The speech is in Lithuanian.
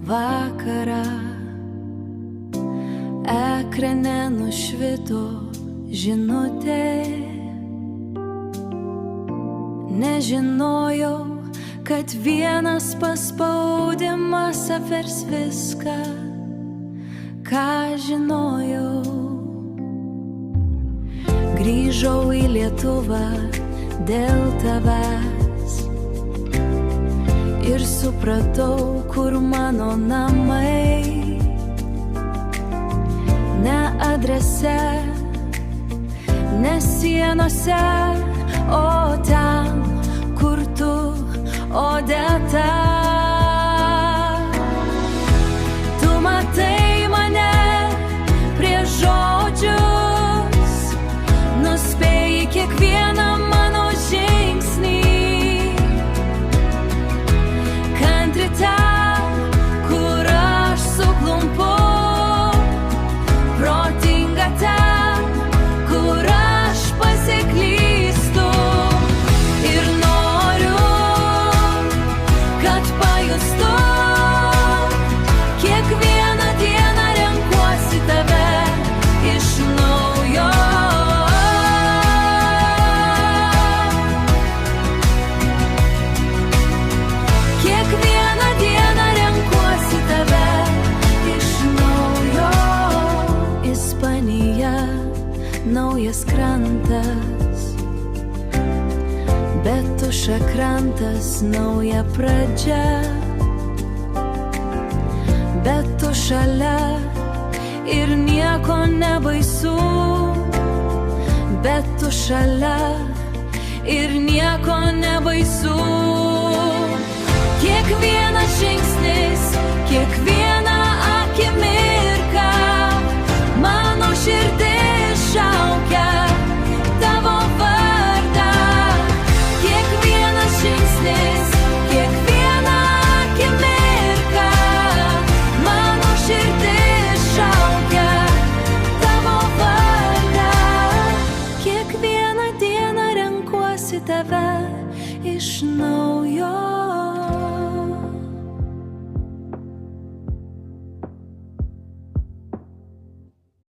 vakarą ekrane nušvito žinutė. Nežinojau, kad vienas paspaudimas apvers viską, ką žinojau. Grįžau į Lietuvą dėl tavęs ir supratau, kur mano namai. Ne adrese, ne sienose, o ten, kur tu, Odeta. Tu matai mane prieš žodžius, nuspėjai kiekvieną mano žingsnį. Kantri ten, kur aš suklumpu, protinga ten, kur aš pasiklystu. Ir noriu, kad pajustų, kiekvieną dieną renkuosi tave iš naujo. Kiekvieną dieną renkuosi tave iš naujo. Ispanija, naujas krantas, bet tuša krantas, nauja pradžia. Bet tu šalia ir nieko nebaisu. Bet tu šalia ir nieko nebaisu. Kiekvienas žingsnis, kiekviena akimirka, mano širdis šaukia tavo vardą. Kiekvienas žingsnis, kiekviena akimirka, mano širdis šaukia tavo vardą. Kiekvieną dieną renkuosi tave iš naujo.